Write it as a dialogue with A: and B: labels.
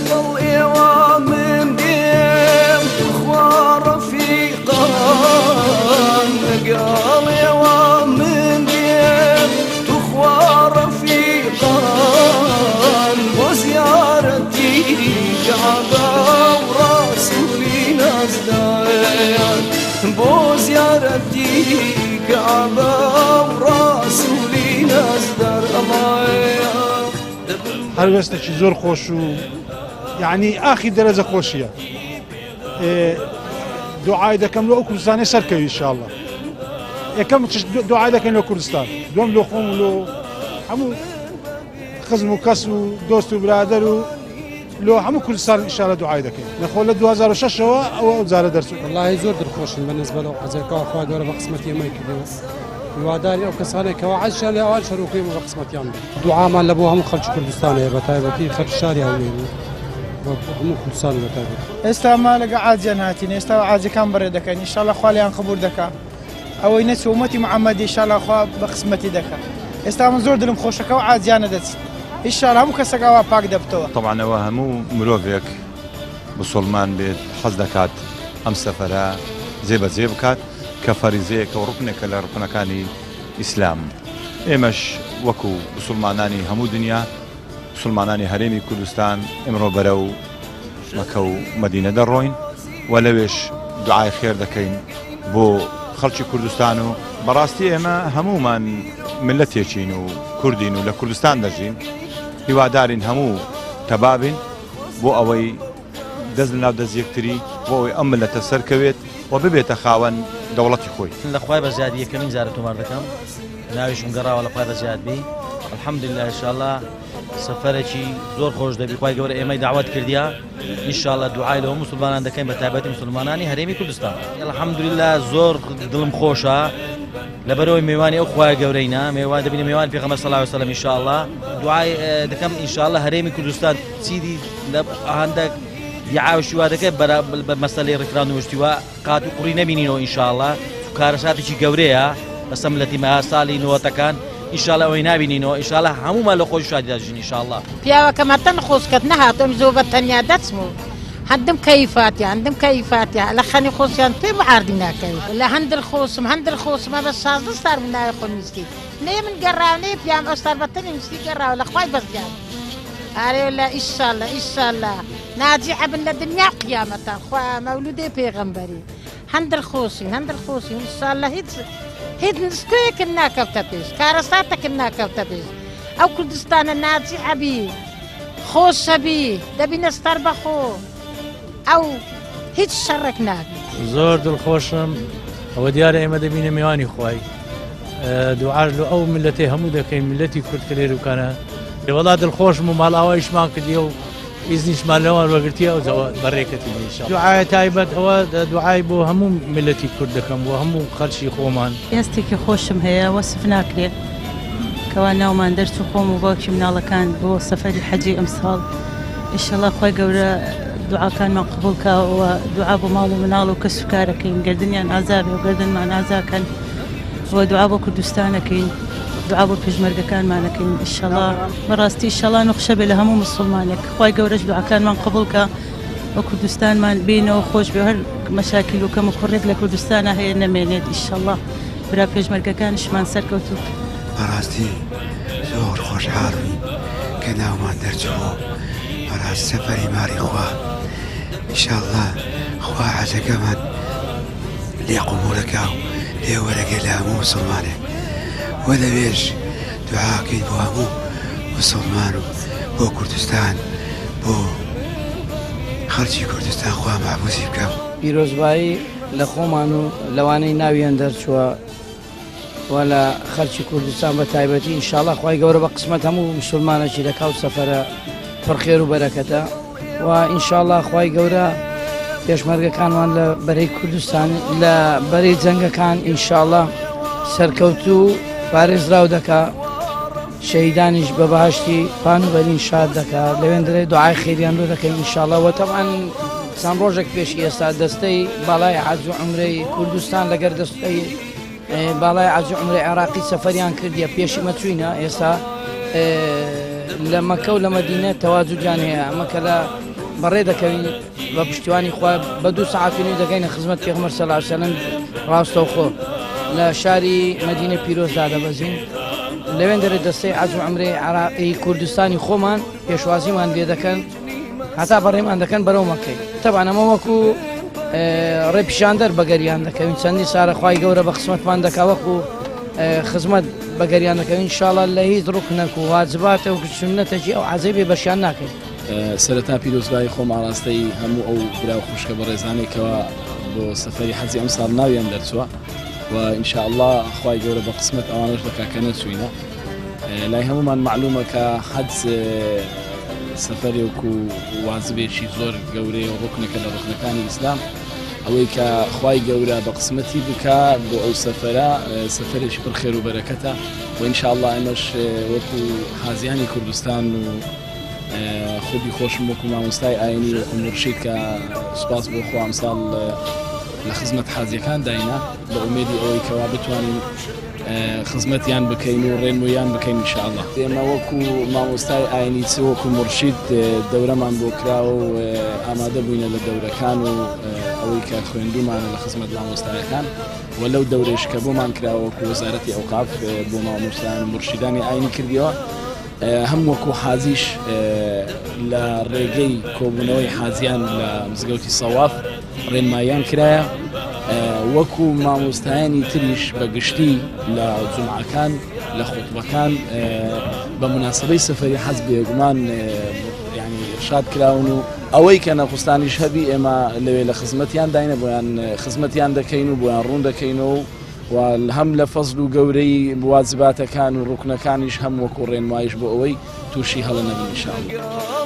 A: دڵ ئێوە من دێم خوا ڕەفیقان لەگەڵ ئێوە من دێم توخوا ڕەفیقان بۆ زیارەتی کەعبە و ڕاسوولی نازدایان بۆ زیارەتی کەعبە و ڕاسوولی نازدار ئەڵایە
B: هەڵوێستێکی زۆر خۆش و یعنی ئاخی دەرەجە خۆشیە دوعای دەکەم لە ئەو کوردستانی سەرکەوی ئینشاءالله یەکەم دوعای دەکەین لە کوردستان دوم لە خۆم و لە هەموو خزم و کەس و دۆست و برادەر و لۆ هەموو کوردستان ئینشاءالله دوعای دەکەین لەخۆ لە 2006ەوە ئەوە جارە دەرچوو
C: والله زۆر دڵخۆشم بەنسبە لەو حەزێکەوە خوا گەورە بە قسمەتی ئێمەی کردەوە هیواداری ئەو کەسانێکەوە عەزیان لە ئەوان شەروکەی بە قسمەتیان بێت دوعامان لە بۆ هەموو خەڵکی کوردستانەیە بە تایبەتی خەڵکی شاری هەولێر بۆ هەموو کوردستان بە تایبەت
D: ئێستا ما لەگە عاجیان هاتین ئێستا عاجەکان بەڕێ دەکەین ئینشاءالله خوا لیان قبول دەکات ئەوەی نەچ ئومەتی محەممەدی ئینشاءالله خوا بە قسمەتی دەکات ئێستا من زۆر دڵم خۆشەکە و عاجیانە دەچێت ئینشاءالله هەموو کەسێکەوە پاک دەبتەوە
E: طبعا ئەوە هەموو مرۆڤێک مسلمان بێت حەز دەکات ئەم سەفەرە جێبەجێ بکات کە فەریزەیەکە و ڕوکنێکە لە ڕوکنەکانی ئیسلام ئێمەش وەکو مسلمانانی هەموو دنیا مسلمانانی هەرێمی کوردستان ئێمڕۆ بەرەو مەکە و مەدینە دەڕۆین و لەوێش دوعای خێر دەکەین بۆ خەڵکی کوردستان و بەڕاستی ئێمە هەمومان ملەتێکین و کوردین و لە کوردستان دەژین هیوادارین هەموو تەبابین بۆ ئەوەی دەست لەناو دەست یەکتری بۆ ئەوەی ئەم ملەتە سەرکەوێت و ببێتە خاوەن دەوڵەتی خۆی
F: لەخوای بەزیادی یەکەمین جارە تۆمار دەکەم ناویشم گەڕاوە لەخوای بەزیادبی الحەمدولله ئینشاءالله سەفەرێکی زۆر خۆش دەبی خوای گەورە ئێمەی داوات کردیا ئینشاءالله دوعای لەوە مسلمانان دەکەین بە تایبەتی مسلمانانی هەرێمی کوردستان الحەمدولله زۆر دڵم خۆشە لەبەرەوەی میوانی ئەو خوای گەورەینا میوان دەبینە میوانی پێغەمبەر صلی الله علیه وسلم ئینشاءالله دوعای دەکەم ئینشاءالله هەرێمی کوردستان چیدی لە هەندێک دیعاوشی وا دەکەێت بە مەسەلەی ڕێکخراون و وشتیوە قات و قوڕی نەبینینەوە ئینشاءالله کارەساتێکی گەورەیە بەسە ملەتیمە ساڵی نوەتەکان ئینشاءالله ئەوەی نابینینەوە ئینشاءالله هەمومان لە خۆی شادی داژین ئینشاءالله
G: پیاوەکەمە تەنخۆشکەت نەهاتۆم زۆر بە تەنیا دەچمەوە هەندم کەیفاتیان لە خەنی خۆشیان پێ بەعاردی ناکەوێت لە هەندر خۆسمە بە 16 سار من ناوی خۆم ویستی نێ من گەڕاونێ پیام ئەستار بەتەنی ویستی گەڕاوە لە خوای بەزیان ئارێ لە ئیشاءالله ناجی عبن لە دنیا قیامەتان خوا مەولودی پێغەمبەری هەندر خۆشین ئینشاءالله هیچ نسکۆیەکن ناکەوتە پێش کارەساتەکن ناکەوتە پێش ئەو کوردستانە ناجی عەبی خۆشەبی دەبینە ستەر بەخۆ ئەو هیچ شەڕێک نابی
H: زۆر دڵخۆشم ئەوە دیارە ئێمە دەبینە میوانی خوای دوعاش لە ئەو ملەتێ هەموو دەکەین ملەتی کورد کە لێروکانە وڵا دڵخۆشم و ماڵاوایشمان کردی و ئیزنیشمان لەوان وەگرتیە ئەو بەڕێکەتی ئینشاءالله دوعای تایبەت ئەوە دوعای بۆ هەموو ملەتی کورد دەکەم بۆ هەموو خەڵکی خۆمان
I: هێستێکی خۆشم هەیە وەسف ناکرێت کەوا ناومان دەرچوو خۆم و باوکی مناڵەکان بۆ سەفەری حەجی ئەمساڵ ئینشاءالله خوای گەورە دوعاکانمان قبوڵکەوە دوعا بۆ ماڵ و مناڵ و کەس و کارەکەین گردنیان ئازابێ و گردنمان ئازاکەن و دوعا بۆ کوردستانەکەین دوعا بۆ پێشمەرگەکانمانەکەین ئینشاءالله بەڕاستی ئینشاءالله نوخشە بێ لە هەموو مسلمانێک خوای گەورەش دوعاکانمان قبوڵکە و کوردستانمان بینەوە خۆش بێ هەر مەشاکیل و کەم و کوڕێک لە کوردستانە هەیە نەمێنێت ئینشاءالله برا پێشمەرگەکانیشمان سەرکەوتوت
J: بەڕاستی زۆر خۆشحاڵین کە ناومان دەرچووە بەڕاست سەفەری ماری خوا ئینشاءالله خوا حەجەکەمان لێ قبوڵەکە و لێ وەرەگێ لە هەموو مسلمانێک و لەوێش دوعاکەین بۆ هەموو مسلمان و بۆ کوردستان بۆ خەڵکی کوردستان خوا مەحفوظی بکەم
K: پیرۆزبایی لە خۆمان و لەوانەی ناویان دەرچووە و لە خەڵکی کوردستان بە تایبەتی ئینشاءالله خوای گەورە بە قسمەت هەموو مسلمانێکی لەکاو سەفەرە پڕخێر و بەرەکەتە و ئینشاءالله خوای گەورە پێشمەرگەکانمان لە بەرەی کوردستان لە بەرەی جەنگەکان ئینشاءالله سەرکەوتوو پارێزراو دەکا شەهیدانیش بە بەهەشتی پان و بەرین شاد دەکات لەوێندرێ دوعای خێریان بۆ دەکەین ئینشاءالله و تەمان چەند ڕۆژێک پێش ئێستا دەستەی باڵای حەج و عومرەی کوردستان لەگەر دەستەی باڵای حەج و عومرەی عێراقی سەفەریان کردیە پێشی مەچووینە ئێستا لە مەکە و لە مەدینە تەواجودیان هەیە ئەمە کە لە بەڕێ دەکەوین بە پشتیوانی خوا بە 2 ساعتینی دەگەینە خزمەت پێغمبەر صلی الله علیه و سلم ڕاستەوخۆ لە شاری مەدینە پیرۆزدا دەبەزین لەوێن دەرێ دەستەی حەج و عومرەی عێراقی کوردستانی خۆمان پێشوازیمان لێ دەکەن هەتا بەڕێمان دەکەن بەرەو مەکەی تەبعەن ئەمە وەکو ڕێپیشاندەر بەگەریان دەکەوین چەندی سارە خوای گەورە بە قسمەتمان دەکا وەکو خزمەت بەگەریان دەکەوین ئینشاڵڵا لە هیچ ڕوکنەک و واجباتە و سنەتێکی ئەو عەزەی بەشیان ناکەین
L: سەرەتا پیرۆزبایی خۆم ئاراستەی هەموو ئەو براو خوشکە بە ڕێزانێکەوە بۆ سەفەری حەجی ئەم ساڵ ناویان دەرچووە و ئینشاءالله خوای گەورە بە قسمەت ئەوانەش بەکا کە نەچووینە لای هەمومان معلومە کە حەج سەفەرێک و واجبێکی زۆر گەورەی و ڕوکنێکە لە ڕوکنەکانی ئیسلام ئەوەی کە خوای گەورە بە قسمەتی بکە بۆ ئەو سەفەرە سەفەرێکی پڕ خێر و بەرەکەتە و ئینشاءالله ئەمەش وەکو حازیانی کوردستان و خۆبی خۆشم وەکو مامۆستای ئاینی وەکو مرشید کە سوپاس بۆ خوا ئەمساڵ لە خزمەت حازیەکان داینە بە ئومێدی ئەوەی کەوا بتوانین خزمەتیان بکەین و ڕێنمویان بکەین ئینشاءالله ئێمە وەکو مامۆستای ئاینی چ وەکو مرشید دەورەمان بۆ کراوە و ئامادە بووینە لە دەورەکان و ئەوەی کە خوێندومانە لە خزمەت مامۆستایەکان و لەو دەورێش کە بۆمان کراوە وەکو وەزارەتی ئەوقاف بۆ مامۆستایان و مرشیدانی ئاینی کردیەوە هەم وەکو حازیش لە ڕێگەی کۆبوونەوەی حازیان لە مزگەوتی سەواف ڕێنماییان کرایە وەکو مامۆستایانی تریش بە گشتی لە جومعەکان لە خوتبەکان بە مناسبەی سەفەری حەج بێگومان یعنی ئرشاد کراون و ئەوەی کە نەخستانیش هەبی ئێمە لەوێ لە خزمەتیان داینە بۆیان خزمەتیان دەکەین و بۆیان ڕوون دەکەینەوە و هەم لە فەزل و گەورەی واجباتەکان و ڕوکنەکانیش هەم وەکو ڕێنماییش بۆ ئەوەی تووشی هەڵە نەبین ئینشاءالله